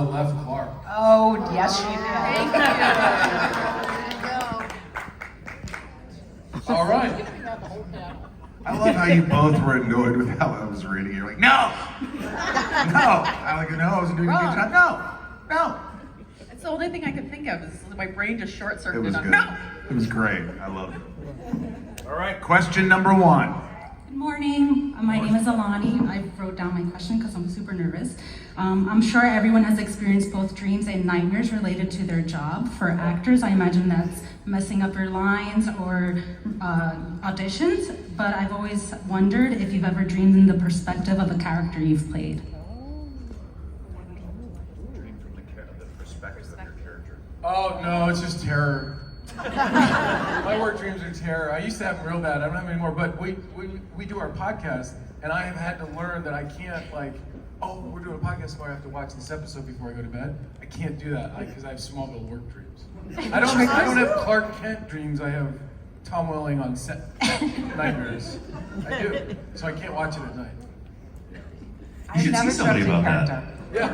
left Clark. Oh, yes, she did. All right. I love how you both were annoyed with how I was reading. You're like, no! No! I wasn't doing a good job. No! It's the only thing I could think of is my brain just short It circuited was on good. no. It was great. I loved it. All right, question number 1. Good morning. My name is Alani. I wrote down my question because I'm super nervous. I'm sure everyone has experienced both dreams and nightmares related to their job. For actors, I imagine that's messing up your lines or auditions, but I've always wondered if you've ever dreamed in the perspective of a character you've played. Dream from the perspective of your character. Oh no, it's just terror. My work dreams are terror. I used to have them real bad. I don't have them anymore. But we do our podcast, and I have had to learn that I can't oh, we're doing a podcast, so I have to watch this episode before I go to bed. I can't do that because I have Smallville work dreams. I don't have Clark Kent dreams. I have Tom Welling on set nightmares. I do, so I can't watch it at night. You should see somebody about that. Yeah.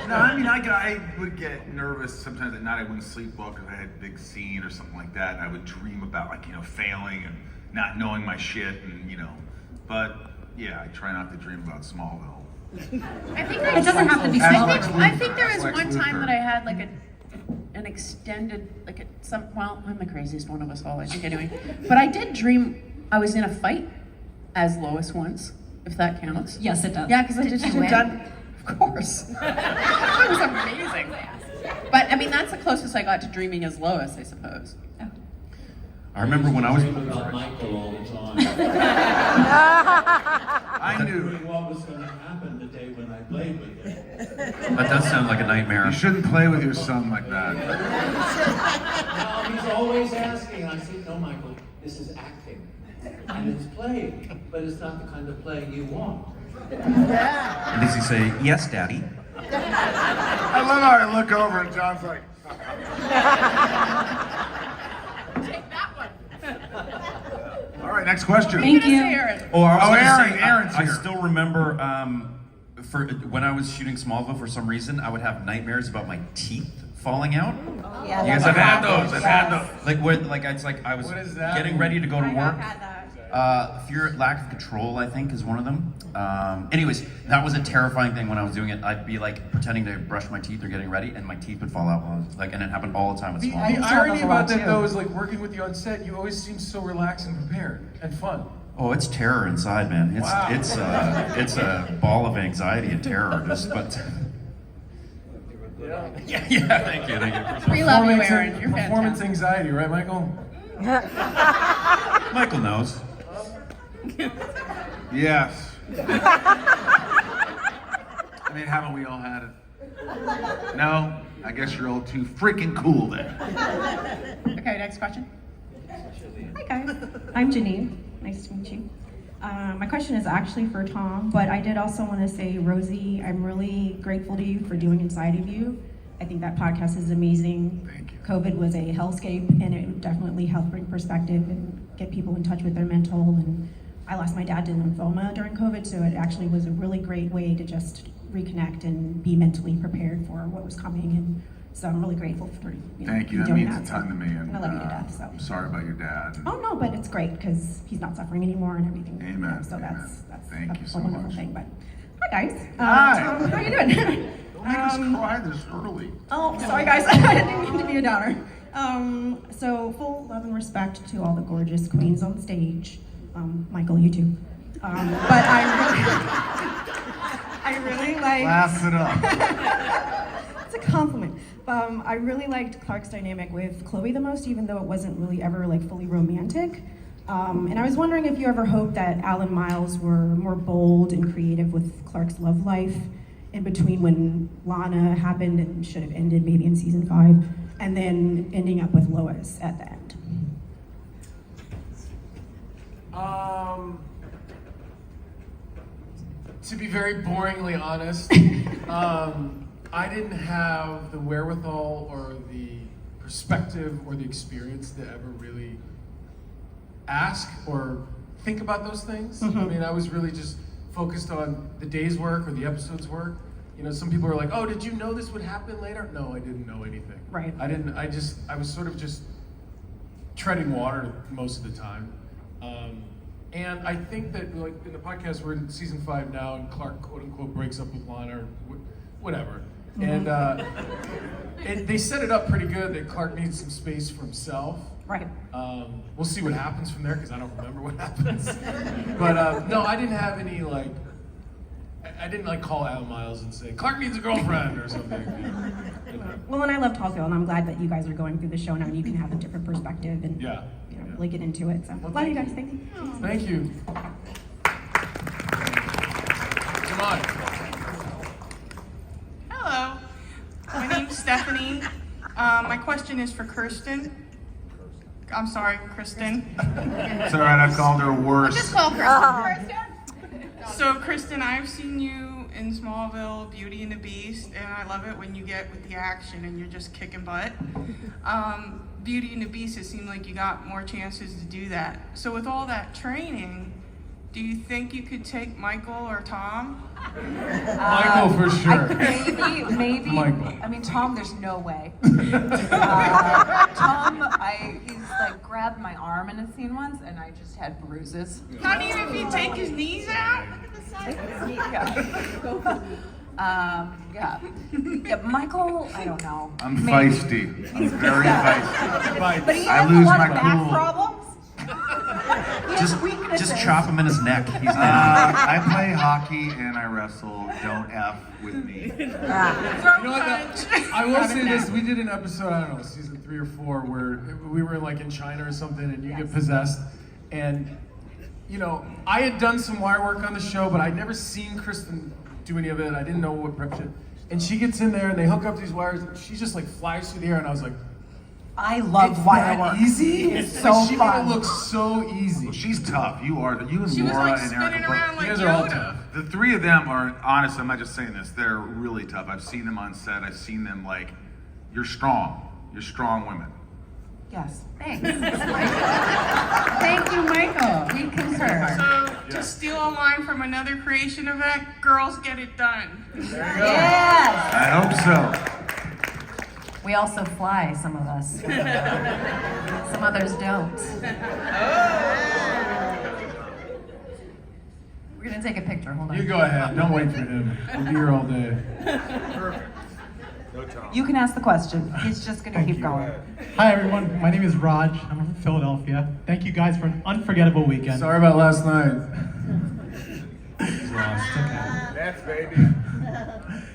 No, I mean, I would get nervous sometimes at night. I wouldn't sleep well because I had a big scene or something like that. And I would dream about failing and not knowing my shit and, but yeah, I try not to dream about Smallville. I think It doesn't have to be Smallville. I think there was Lex one time Luthor. that I had an extended well, I'm the craziest one of us all, I think anyway. But I did dream I was in a fight as Lois once, if that counts. Yes, it does. Yeah, because I just had done. Of course. It was amazing. But I mean, that's the closest I got to dreaming as Lois, I suppose. I remember when I was. About Michael all the time. I knew. Wondering what was going to happen the day when I played with him. That does sound like a nightmare. You shouldn't play with your son like that. Now he's always asking. I said, no, Michael, this is acting. And it's play, but it's not the kind of play you want. And does he say, yes, Daddy? I love how I look over and John's like, Take that one. all right, next question. Thank you. Aaron. Oh, Aaron's I here. still remember for when I was shooting Smallville, for some reason, I would have nightmares about my teeth falling out. Yeah, You guys I've ever had those. I've had those. It's like I was What is that? getting ready to go to work. had that. Lack of control, I think, is one of them. Anyways, that was a terrifying thing when I was doing it. I'd be pretending to brush my teeth or getting ready, and my teeth would fall out. While I was, and it happened all the time with The Smallville. irony a lot about that too. though is working with you on set, you always seem so relaxed and prepared and fun. Oh, it's terror inside, man. Wow. It's a ball of anxiety and terror. Yeah. Thank you. We love you, Aaron. You're Performance fantastic. anxiety, right, Michael? Michael knows. Yes. I mean, haven't we all had it? No? I guess you're all too freaking cool then. Okay, next question. Hi guys, I'm Janine. Nice to meet you. My question is actually for Tom, but I did also want to say, Rosie, I'm really grateful to you for doing Inside of You. I think that podcast is amazing. Thank you. COVID was a hellscape, and it definitely helped bring perspective and get people in touch with their mental. And I lost my dad to lymphoma during COVID, so it actually was a really great way to just reconnect and be mentally prepared for what was coming. And so I'm really grateful for Thank you. That doing means that. a ton to me. And I love you to death. So I'm sorry about your dad. Oh no, but it's great because he's not suffering anymore and everything. Amen, So amen. that's Thank you a so wonderful much. thing. But hi guys. Hi. Tom, how you doing? Don't make us cry this early. Oh, sorry guys. I didn't mean to be a downer. So full love and respect to all the gorgeous queens on stage. Michael, you too. But I really like. Laugh it up. It's a compliment. I really liked Clark's dynamic with Chloe the most, even though it wasn't really ever fully romantic. And I was wondering if you ever hoped that Alan Miles were more bold and creative with Clark's love life in between when Lana happened and should have ended maybe in season 5, and then ending up with Lois at the end. To be very boringly honest, I didn't have the wherewithal or the perspective or the experience to ever really ask or think about those things. I mean, I was really just focused on the day's work or the episode's work. you know, some people are like, oh, did you know this would happen later? No, I didn't know anything. Right. I was sort of just treading water most of the time. And I think that, like, in the podcast, we're in season 5 now, and Clark, quote unquote, breaks up with Lana, or whatever. And they set it up pretty good that Clark needs some space for himself. Right. We'll see what happens from there, because I don't remember what happens. But no, I didn't have any, like, I didn't, like, call Alan Miles and say, Clark needs a girlfriend or something. You know. Well, and I love Tallsville, and I'm glad that you guys are going through the show now, and you can have a different perspective and Yeah. you know, really get into it. So, love you guys. Thank you. Thank you. Come on. Hello, my name's Stephanie. My question is for Kristin. I'm sorry, Kristin. It's all right, I've called her worse. Just call Kristin. So, Kristin, I've seen you in Smallville, Beauty and the Beast, and I love it when you get with the action and you're just kicking butt. Beauty and the Beast, it seemed like you got more chances to do that. So with all that training, do you think you could take Michael or Tom? Michael for sure. Maybe. Michael. I mean, Tom, there's no way. Tom, he's like grabbed my arm in a scene once, and I just had bruises. Not even if you take his knees out? Yeah, Michael, I don't know. I'm Maybe. feisty. I'm very feisty. But he I has lose a lot my of back cool. problems. He has weaknesses. Just chop him in his neck. He's dead. I play hockey and I wrestle. Don't F with me. Throat You know what, punch. I will say this, we did an episode, I don't know, season 3 or 4, where we were like in China or something, and you get possessed, and you know, I had done some wire work on the show, but I'd never seen Kristin do any of it. I didn't know what prep shit. And she gets in there and they hook up these wires, and she just like flies through the air, and I was like, I love it's wire that work. easy? It's Like, so she fun. It looks so easy. Well, she's tough. You are. You and She was Laura like and spinning Erica. around You like guys are all Yoda. tough. The three of them are, honest, I'm not just saying this, they're really tough. I've seen them on set. I've seen them like, you're strong. You're strong women. Yes. Thanks. Thank you, Michael. We concur. So, to steal a line from another creation event, girls get it done. Yes. I hope so. We also fly, some of us. Some others don't. We're gonna take a picture. Hold on. You go ahead, don't wait for him. We'll be here all day. You can ask the question. He's just gonna keep going. Hi everyone, my name is Raj. I'm from Philadelphia. Thank you guys for an unforgettable weekend. Sorry about last night. That's baby.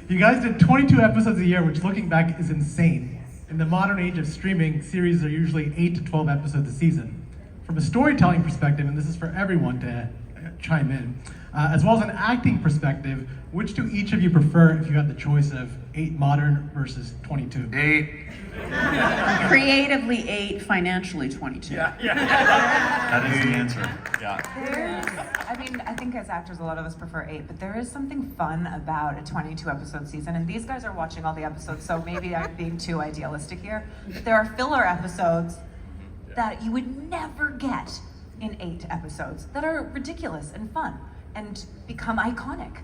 You guys did 22 episodes a year, which looking back is insane. In the modern age of streaming, series are usually 8 to 12 episodes a season. From a storytelling perspective, and this is for everyone to chime in, as well as an acting perspective, which do each of you prefer if you had the choice of 8 modern versus 22? 8. Creatively 8, financially 22. That is the answer. Yeah. I mean, I think as actors, a lot of us prefer 8, but there is something fun about a 22 episode season, and these guys are watching all the episodes, so maybe I'm being too idealistic here, but there are filler episodes that you would never get in 8 episodes that are ridiculous and fun and become iconic.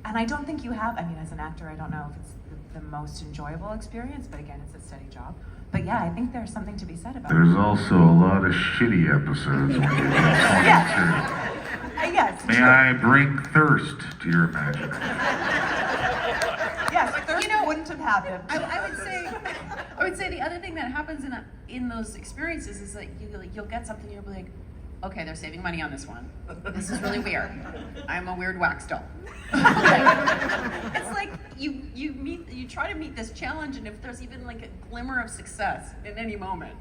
And I don't think you have, I mean, as an actor, I don't know if it's the most enjoyable experience, but again, it's a steady job. But yeah, I think there's something to be said about it. There's also a lot of shitty episodes when you get 22. Yes, May true. I bring thirst to your imagination? Yes, thirst wouldn't have happened. I would say the other thing that happens in those experiences is that you'll get something and you'll be like, okay, they're saving money on this one. This is really weird. I'm a weird wax doll. It's like you try to meet this challenge, and if there's even like a glimmer of success in any moment,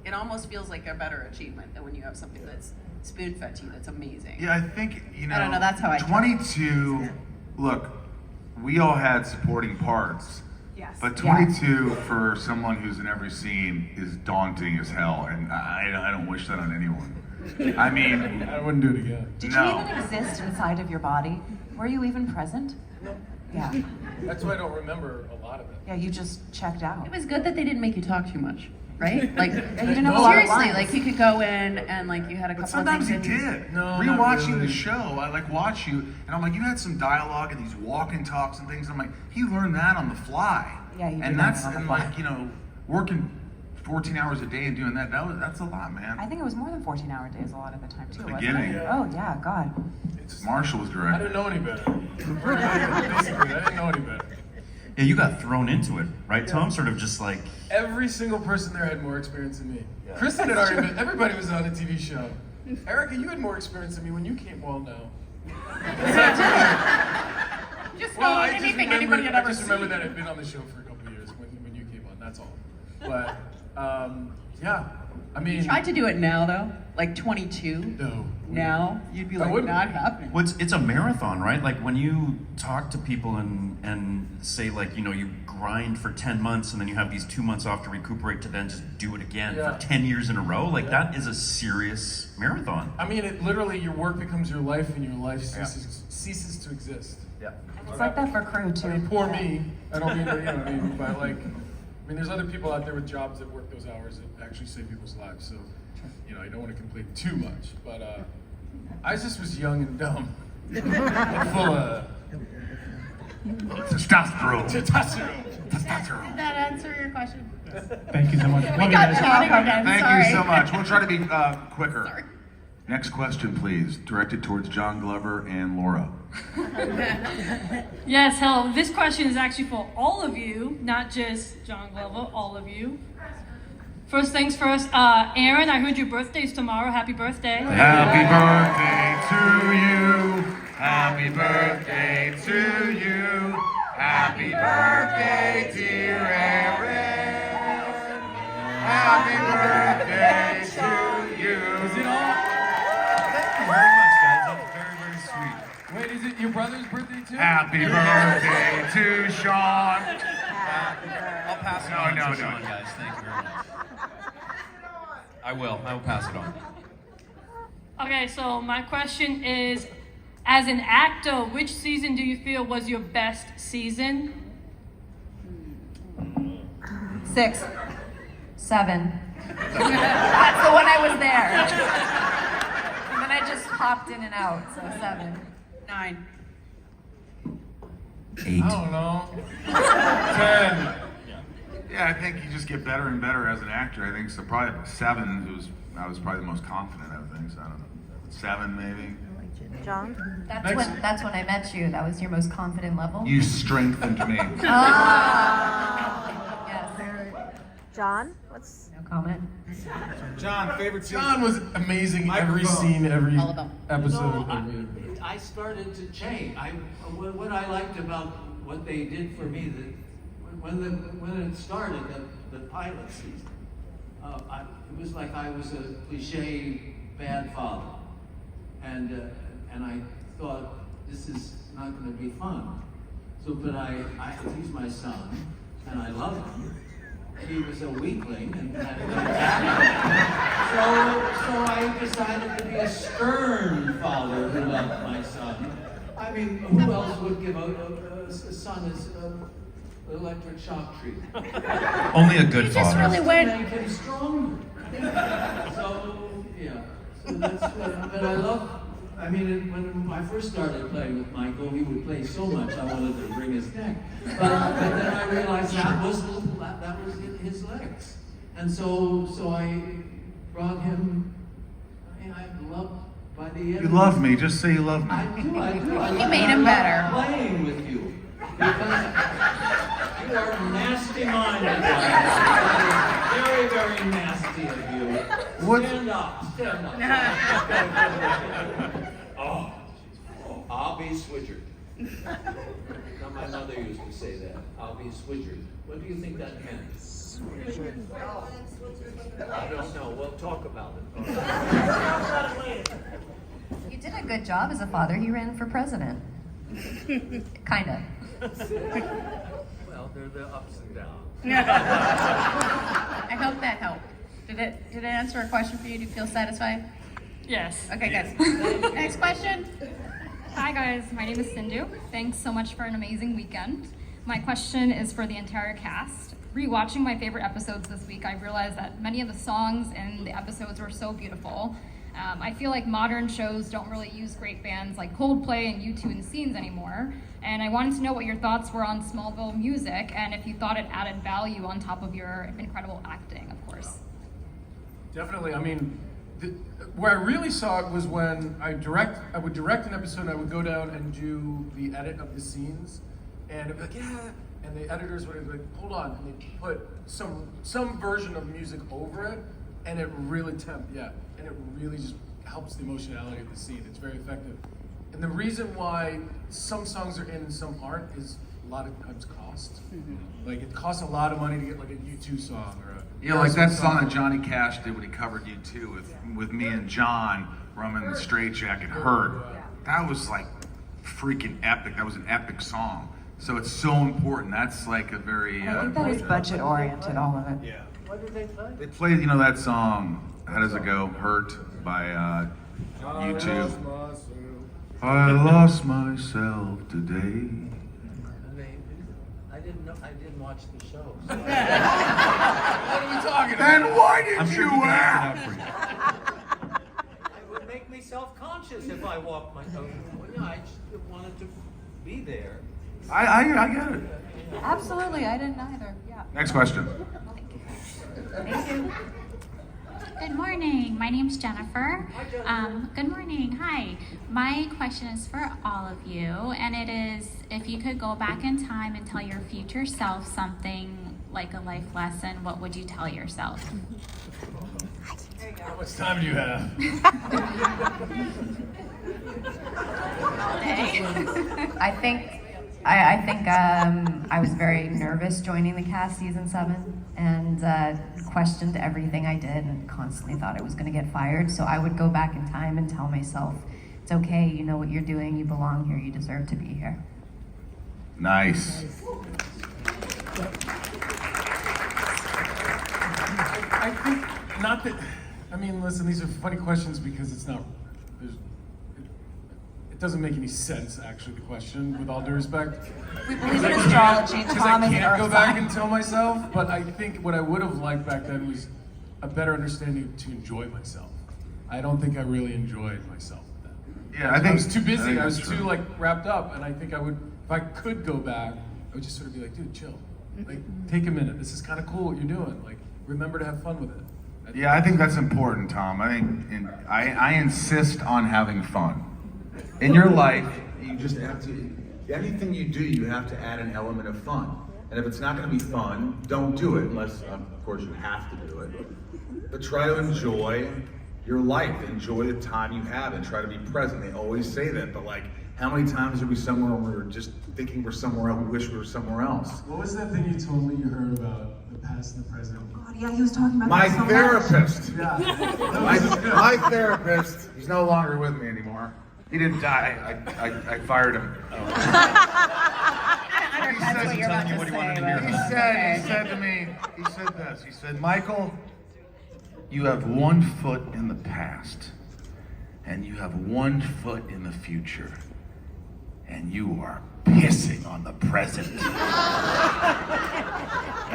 it almost feels like a better achievement than when you have something that's spoon-fed to you that's amazing. Yeah, I think, you know, I don't know, that's how I 22, look, we all had supporting parts. Yes. But 22 for someone who's in every scene is daunting as hell, and I don't wish that on anyone. I mean, I wouldn't do it again. Did no. you even exist inside of your body? Were you even present? No. Yeah. That's why I don't remember a lot of it. Yeah, you just checked out. It was good that they didn't make you talk too much. right? Like, didn't have a lot of seriously, lines. like he could go in and like you had a But couple of sometimes things. he in- did. No, not Rewatching really. the show, I like watch you, and I'm like, you had some dialogue and these walk and talks and things. And I'm like, he learned that on the fly. Yeah, he did and learn that's it on the and fly. like working 14 hours a day and doing that's a lot, man. I think it was more than 14-hour days a lot of the time too, wasn't Beginning. it? Oh yeah, God. Marshall was I directing. didn't know any better. Basically, I didn't know any better. Yeah, you got thrown into it, right, Tom? Sort of just like, Every single person there had more experience than me. Kristin had already been, everybody was on a TV show. Erica, you had more experience than me when you came, well, no. Just Well, not anything anybody had I ever just remember seen. that I'd been on the show for a couple of years when you came on, that's all. But, yeah, I mean. You tried to do it now though, like 22. No. Now you'd be I like, wouldn't. not happening. well, it's a marathon, right? Like when you talk to people and say like, you grind for 10 months and then you have these 2 months off to recuperate to then just do it again Yeah. for 10 years in a row. Like that is a serious marathon. I mean, it literally, your work becomes your life and your life ceases to exist. Yeah. It's like that for crew too. I mean, poor me. I don't mean to, you know what I mean? But like, there's other people out there with jobs that work those hours that actually save people's lives. So, I don't want to complain too much. But I just was young and dumb. And full of Testosterone. testosterone. Did that answer your question? Thank you so much. Love you got guys. chatting again. Thank Sorry. you so much. We'll try to be quicker. Sorry. Next question, please. Directed towards John Glover and Laura. Yes, hello. This question is actually for all of you, not just John Glover, all of you. First things first, Aaron, I heard your birthday's tomorrow. Happy birthday. Happy birthday to you. Happy birthday to you. Happy birthday, dear Aaron. Happy birthday to you. Is it all? Thank you very much, guys. That's very, very sweet. Wait, is it your brother's birthday too? Happy birthday to Sean. I'll pass it No, on no, to no. Sean, guys. Thank you very much. I will pass it on. Okay, so my question is, as an actor, which season do you feel was your best season? 6, 7. That's the one I was there. And then I just hopped in and out, so 7. 9. 8. I don't know. 10. Yeah, I think you just get better and better as an actor. I think so. Probably 7. I was probably the most confident of things. I don't know. 7 maybe. John? Next. That's when I met you. That was your most confident level? You strengthened me. Yes. John? What's no comment? John, favorite season? John was amazing every Microphone. scene, every All of them. episode. I started to change. What I liked about what they did for me, that when it started, the pilot season, it was like I was a cliche bad father, and I thought this is not going to be fun. So, but he's my son, and I love him. He was a weakling and had a good so I decided to be a stern father who loved my son. I mean, who else would give a son his electric shock treatment? Only a good You just father. really went. Make him stronger. So, yeah. So that's what, but I love, when I first started playing with Michael, he would play so much I wanted to wring his neck. But then I realized that was in his legs. And so I brought him, I'm loved by the end. You love me. Just say you love me. I do. You made him better. Playing with you. Because you are nasty-minded. Very, very nasty of you. Stand up. Oh, I'll be switchered. Now, my mother used to say that. I'll be switchered. What do you think that meant? I don't know. We'll talk about it. You did a good job as a father. He ran for president. Kinda. Well, they're the ups and downs. I hope that helped. Did it answer a question for you? Do you feel satisfied? Yes. Okay, good. Next question. Hi guys, my name is Sindhu. Thanks so much for an amazing weekend. My question is for the entire cast. Rewatching my favorite episodes this week, I realized that many of the songs in the episodes were so beautiful. I feel like modern shows don't really use great bands like Coldplay and U2 in the scenes anymore. And I wanted to know what your thoughts were on Smallville music and if you thought it added value on top of your incredible acting, of course. Definitely. I mean, where I really saw it was when I would direct an episode and I would go down and do the edit of the scenes, and it'd be like, yeah, and the editors would be like, hold on, and they'd put some version of music over it, and it really and it really just helps the emotionality of the scene. It's very effective. And the reason why some songs are in and some aren't is a lot of times cost. Like it costs a lot of money to get like a U2 song or a Like that song that Johnny Cash did when he covered U2 with me and John, Rum in the Straight Jacket, Hurt. That was like freaking epic. That was an epic song. So it's so important. That's like a very I think that is budget oriented, all of it. Yeah. What did they play? They played, that song, how does it go? Hurt by U2. I lost myself today. I didn't watch the show. So. What are we talking about? Then why did you ask? It would make me self-conscious if I walked my dog. I just wanted to be there. I get it. Absolutely, I didn't either. Yeah. Next question. Thank you. Good morning. My name's Jennifer. Good morning. Hi. My question is for all of you, and it is, if you could go back in time and tell your future self something like a life lesson, what would you tell yourself? How much time do you have? I think I was very nervous joining the cast season 7 and questioned everything I did and constantly thought I was going to get fired. So I would go back in time and tell myself, it's okay, you know what you're doing, you belong here, you deserve to be here. Nice. I think not that. I mean, listen, these are funny questions because it's not. It doesn't make any sense, actually. The question, with all due respect. We believe in astrology. Because Tom I is can't go Earth back sign. and tell myself. But I think what I would have liked back then was a better understanding to enjoy myself. I don't think I really enjoyed myself then. Yeah, I think I was too busy. I was that's too true. wrapped up, and I think I would, if I could go back, I would just sort of be like, dude, chill. Like, take a minute. This is kind of cool what you're doing. Like, remember to have fun with it. Yeah, I think that's important, Tom. I think I insist on having fun. In your life, you just have to, anything you do, you have to add an element of fun. And if it's not going to be fun, don't do it, unless, of course, you have to do it. But try to enjoy your life, enjoy the time you have, and try to be present. They always say that, but like, how many times are we somewhere when we're just thinking we're somewhere else, we wish we were somewhere else? What was that thing you told me you heard about the past and the present? God, yeah, he was talking about My that so therapist. Yeah. My therapist, he's no longer with me anymore. He didn't die. I fired him. That's what you're about to say. He said to me, he said this. He said, Michael, you have 1 foot in the past, and you have 1 foot in the future, and you are pissing on the present. And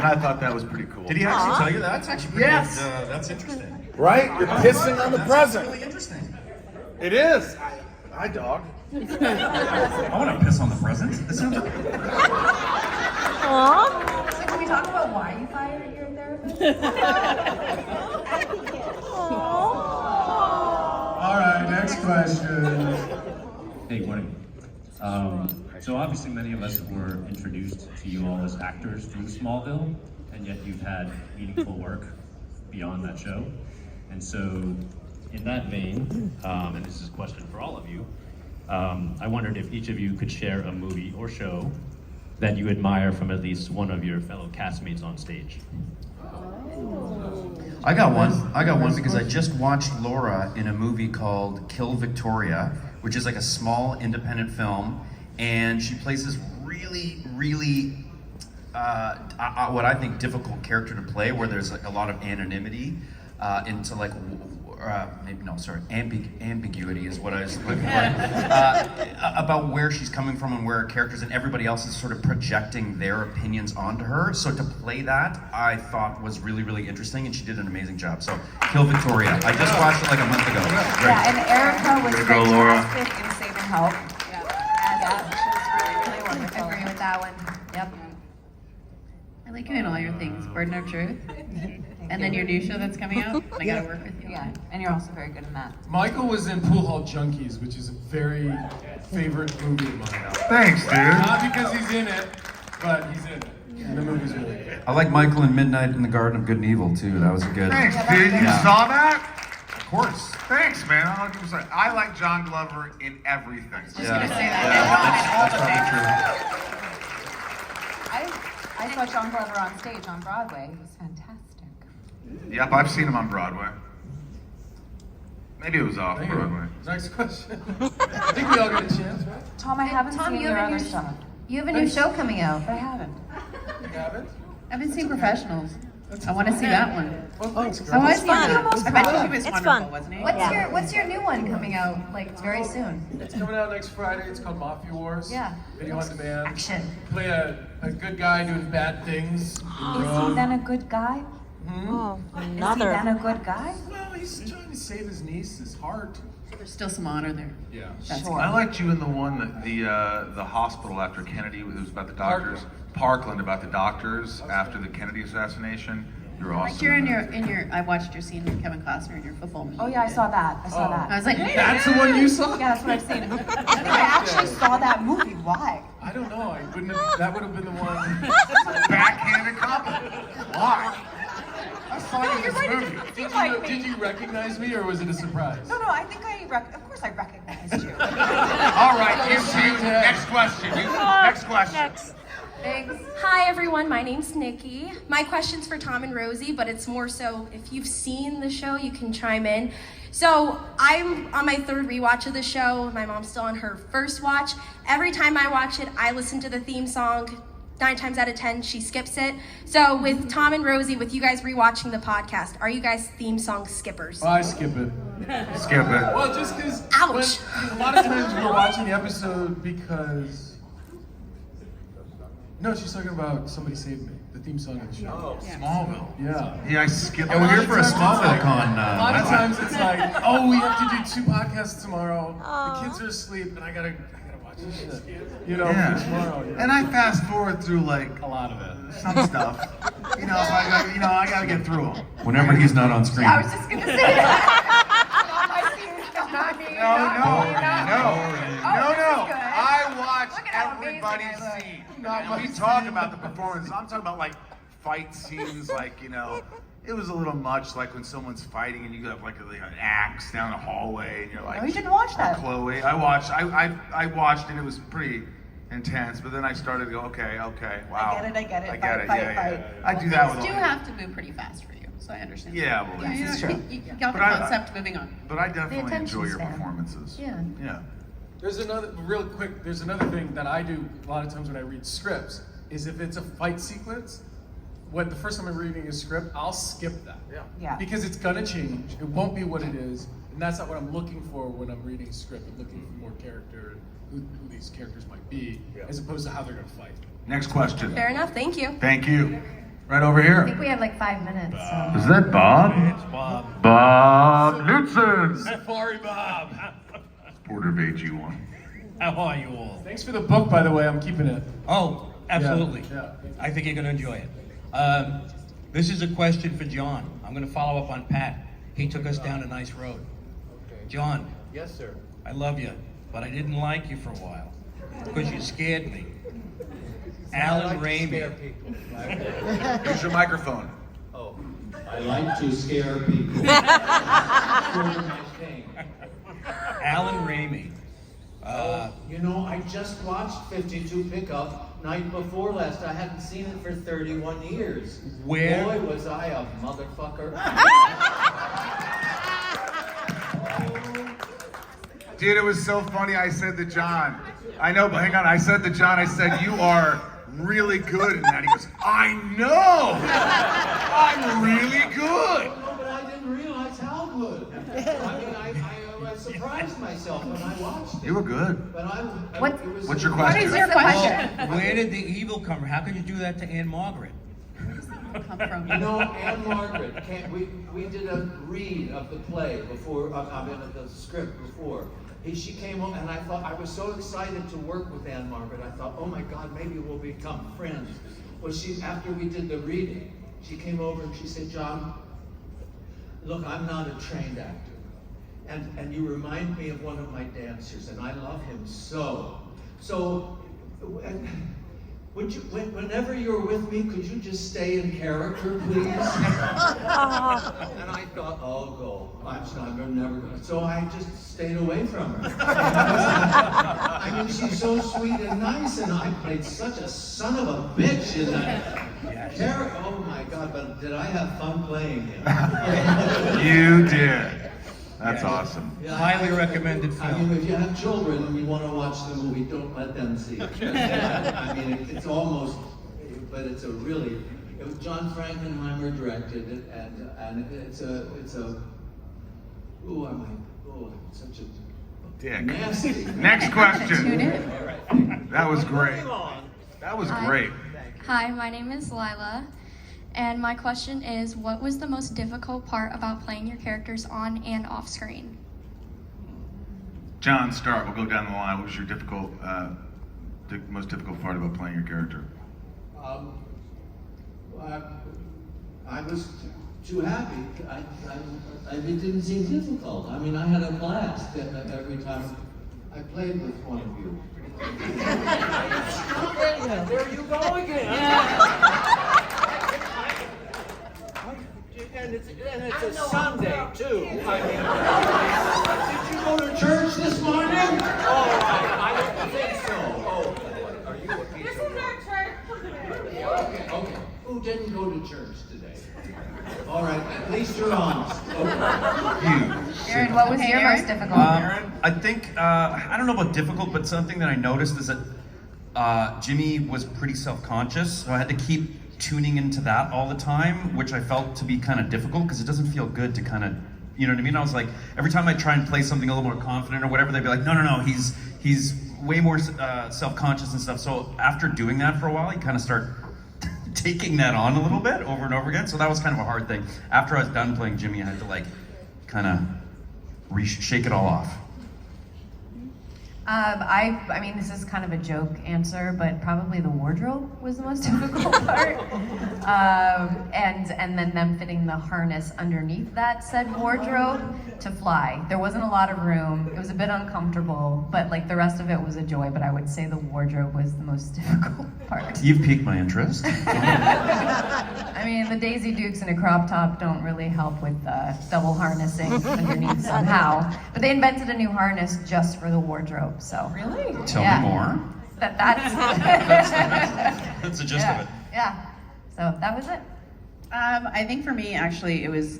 I thought that was pretty cool. Did he actually tell you that? That's actually pretty Yes. That's interesting. Right? You're pissing on the present. Really interesting. It is. Hi, dog. I want to piss on the present. This sounds. So can we talk about why you fired your therapist? All right, next question. Hey, morning. So obviously many of us were introduced to you all as actors through Smallville, and yet you've had meaningful work beyond that show. And so in that vein, and this is a question for all of you, I wondered if each of you could share a movie or show that you admire from at least one of your fellow castmates on stage. I got one because I just watched Laura in a movie called Kill Victoria, which is like a small independent film, and she plays this really what I think difficult character to play, where there's like a lot of anonymity into like ambiguity is what I was looking for. About where she's coming from and where her characters and everybody else is sort of projecting their opinions onto her. So to play that, I thought was really, really interesting, and she did an amazing job. So, Kill Victoria. I just watched it like a month ago. Great. Yeah, and Erica was Go, Laura. fantastic in Saving Help. Yeah, she was really, really wonderful. I agree with that one. Yep. I like you in all your things. Burden of Truth. And then your new show that's coming out. I gotta work with you. Yeah, and you're also very good in that. Michael was in Pool Hall Junkies, which is a very favorite movie of mine. Thanks, dude. Not because he's in it, but he's in it. And the movie's really good. I like Michael in Midnight in the Garden of Good and Evil too. That was a good. Thanks, dude. You saw that? Of course. Thanks, man. 100%. I like John Glover in everything. Just gonna say that. I saw John Glover on stage on Broadway. He was fantastic. Yep, I've seen him on Broadway. Maybe it was off Broadway. Next question. I think we all get a chance, right? Tom, I haven't Tom, seen you your have a other new stuff. You have a new show coming out. I haven't. You haven't? I've been seeing Professionals. I want to see that one. Well, thanks, girl. I want to It's see fun. that. It's I bet fun. she was It's wonderful, fun. wasn't he? What's your new one coming out like very soon? It's coming out next Friday. It's called Mafia Wars. Yeah. Video on demand. Action. Play a good guy doing bad things. Is he then a good guy? Oh, Is he another. then a good guy? Well, he's trying to save his niece's heart. There's still some honor there. Yeah. That's Sure. I liked you in the one that the hospital after Kennedy. It was about the doctors. Parkland about the doctors after the Kennedy assassination. You're awesome. Like you're in your. I watched your scene with Kevin Costner in your football movie. Oh yeah, I saw that. I saw that. I was like, That's the one you saw? Yeah, that's what I've seen. I think I actually saw that movie. Why? I don't know. I wouldn't have, that would have been the one. Backhanded compliment. Why? I saw you in this movie. Did you recognize me, or was it a surprise? No, I think of course I recognized you. All right, you. Next question. Next question. Next. Thanks. Hi everyone, my name's Nikki. My question's for Tom and Rosie, but it's more so if you've seen the show, you can chime in. So I'm on my third rewatch of the show. My mom's still on her first watch. Every time I watch it, I listen to the theme song. 9 times out of 10, she skips it. So with Tom and Rosie, with you guys rewatching the podcast, are you guys theme song skippers? I skip it. Skip it. Well, just because. Ouch. A lot of times we're watching the episode because. No, she's talking about Somebody Save Me, the theme song of the show. Oh, Smallville. Yeah. Yeah, I skipped. Yeah, we're here for a Smallville con. A lot of times it's like, oh, we have to do 2 podcasts tomorrow. The kids are asleep, and I gotta watch this shit. You know, for tomorrow. You know? And I fast forward through like a lot of it. Some stuff. You know, I gotta get through them. Whenever he's not on screen. I was just gonna say that. No. I watch everybody's scene. We talk about the performance. I'm talking about like fight scenes, like, you know, it was a little much, like when someone's fighting and you have like an axe down a hallway and you're like, No, you didn't watch that. Chloe. I watched and it was pretty intense, but then I started to go, okay, wow. I get it. I get it, Fight. yeah. I do that with Things all do have to move pretty fast for you, so I understand. Yeah, well, it's true. You got the But concept moving on. But I definitely enjoy your span. performances. Yeah. Yeah. There's another thing that I do a lot of times when I read scripts, is if it's a fight sequence, when the first time I'm reading a script, I'll skip that. Yeah. Because it's gonna change. It won't be what it is. And that's not what I'm looking for when I'm reading a script. I'm looking for more character and who these characters might be, as opposed to how they're gonna fight. Next question. Fair enough, thank you. Thank you. Right over here. I think we have like 5 minutes. So. Is that Bob? It's Bob. Bob Knudsen. Safari Bob. Porter of AG1. How are you all? Thanks for the book, by the way. I'm keeping it. Oh, absolutely. Yeah. I think you're going to enjoy it. This is a question for John. I'm going to follow up on Pat. He took us down a nice road. John. Yes, sir. I love you, but I didn't like you for a while because you scared me. Alan Ramey. Use your microphone. Oh, I like to scare people. Alan Ramey. You know, I just watched 52 Pickup night before last. I hadn't seen it for 31 years. Where? Boy, was I a motherfucker. Dude, it was so funny. I said to John, I know, but hang on. I said to John, you are really good in that. He goes, I know. I'm really good. No, but I didn't realize how good. I surprised myself when I watched it. You were good. But What's your question? What is your question? Oh, where did the evil come from? How could you do that to Anne Margaret? You know, Anne Margaret, we did a read of the play before, I mean, of the script before. She came home, and I thought, I was so excited to work with Anne Margaret. I thought, oh my God, maybe we'll become friends. Well, after we did the reading, she came over and she said, John, look, I'm not a trained actor. And you remind me of one of my dancers, and I love him so. So, whenever you're with me, could you just stay in character, please? And I thought, oh, go. I'm never gonna. So I just stayed away from her. I mean, she's so sweet and nice, and I played such a son of a bitch in that. Oh my God, but did I have fun playing him? You did. That's awesome. Yeah, highly recommended film. I mean, if you have children and you want to watch the movie, don't let them see it. I mean, it's almost, but it's a really, John Frankenheimer directed it, and it's a, I'm such a Dick. nasty. Next question. Tune in. That was great. That was great. Hi, my name is Lila, and my question is, what was the most difficult part about playing your characters on and off screen? John, start. We'll go down the line. What was your most difficult part about playing your character? I was too happy. It didn't seem difficult. I mean, I had a blast every time I played with one of you. Stop it! There you go again. And it's a Sunday too. I mean, did you go to church this morning? Oh, I don't think so. Oh, are you a piece of work? Okay. Who didn't go to church today? All right, at least you're honest. Aaron, what was your most difficult? I think, I don't know about difficult, but something that I noticed is that Jimmy was pretty self-conscious, so I had to keep tuning into that all the time, which I felt to be kind of difficult because it doesn't feel good to kind of, you know what I mean? I was like, every time I try and play something a little more confident or whatever, they'd be like, no, he's way more self-conscious and stuff. So after doing that for a while, you kind of start taking that on a little bit over and over again. So that was kind of a hard thing. After I was done playing Jimmy, I had to like kind of shake it all off. I mean, this is kind of a joke answer, but probably the wardrobe was the most difficult part. And then them fitting the harness underneath that said wardrobe to fly. There wasn't a lot of room. It was a bit uncomfortable, but like the rest of it was a joy. But I would say the wardrobe was the most difficult part. You've piqued my interest. I mean, the Daisy Dukes in a crop top don't really help with double harnessing underneath somehow. But they invented a new harness just for the wardrobe. So really? Tell me more. That's the gist of it. Yeah. So that was it. I think for me, actually, it was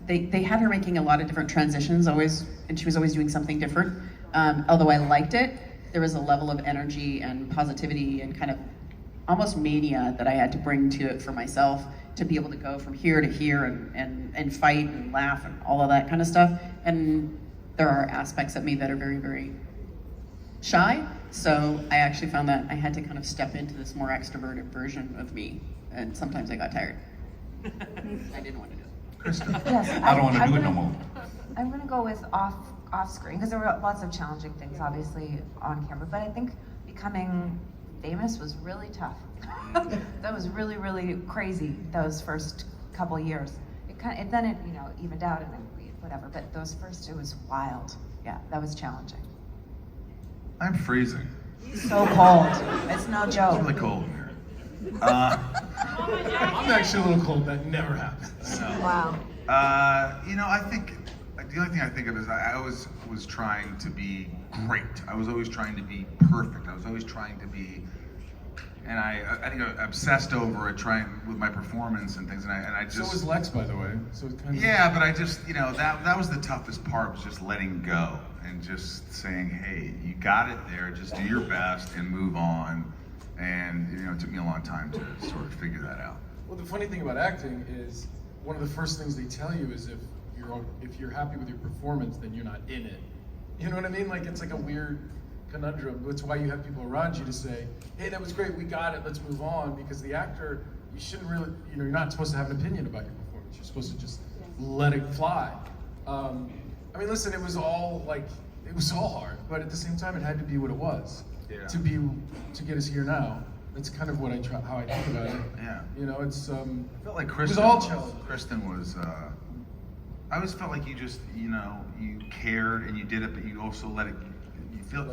they had her making a lot of different transitions always, and she was always doing something different. Although I liked it, there was a level of energy and positivity and kind of almost mania that I had to bring to it for myself to be able to go from here to here and fight and laugh and all of that kind of stuff. And there are aspects of me that are very, very shy. So I actually found that I had to kind of step into this more extroverted version of me. And sometimes I got tired. I didn't want to do it. Kristin. Yes, I don't want to do it no more. I'm going to go with off screen because there were lots of challenging things, obviously, on camera. But I think becoming famous was really tough. That was really, really crazy. Those first couple years. Then it evened out and then whatever. But those first, it was wild. Yeah, that was challenging. I'm freezing. So cold. It's no joke. It's really cold here. I'm actually a little cold. That never happens. Wow. I think the only thing I think of is I always was trying to be great. I was always trying to be perfect. I was always trying to be, and I think I obsessed over it, trying with my performance and things. And I just. So was Lex, by the way. So it's kind of. Yeah, but I just that was the toughest part, was just letting go and just saying, hey, you got it there. Just do your best and move on. And it took me a long time to sort of figure that out. Well, the funny thing about acting is one of the first things they tell you is if you're happy with your performance, then you're not in it. You know what I mean? Like it's like a weird conundrum. That's why you have people around you to say, hey, that was great, we got it, let's move on. Because the actor, you shouldn't really, you're not supposed to have an opinion about your performance. You're supposed to just let it fly. I mean, listen, it was all hard, but at the same time, it had to be what it was. Yeah. To get us here now. That's kind of what how I think about it. Yeah. You know, it's I felt like Kristin, it was all challenging. Kristin was. I always felt like you just, you cared and you did it, but you also let it.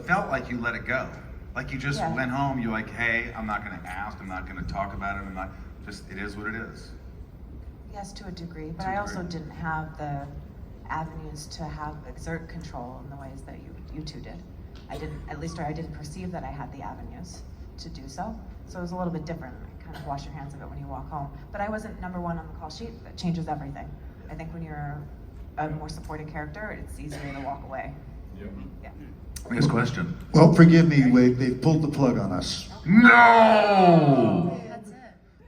Felt like you let it go. Like you just went home. You're like, hey, I'm not going to ask. I'm not going to talk about it. I'm not. Just it is what it is. Yes, to a degree, but I also didn't have the avenues to exert control in the ways that you two did. I didn't perceive that I had the avenues to do so. So it was a little bit different. Kind of wash your hands of it when you walk home. But I wasn't number one on the call sheet. That changes everything. I think when you're a more supporting character, it's easier to walk away. Yeah. Next question. Well, forgive me, Wade. They've pulled the plug on us. No!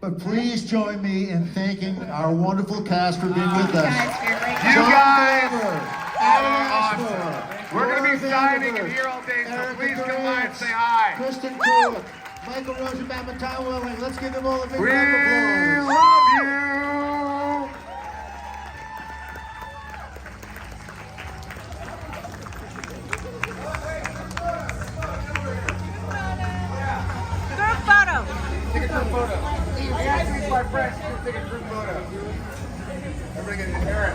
But please join me in thanking our wonderful cast for being with us. You guys Alan are Ashmore, awesome. We're going to be signing in here all day, so please come by and say hi. Kristin, Kreuk, Michael Rosenbaum, and Tom Welling. Let's give them all a big We round of applause. love you. Group photo. Take a group photo. I asked my friends to take a group photo. Everybody get an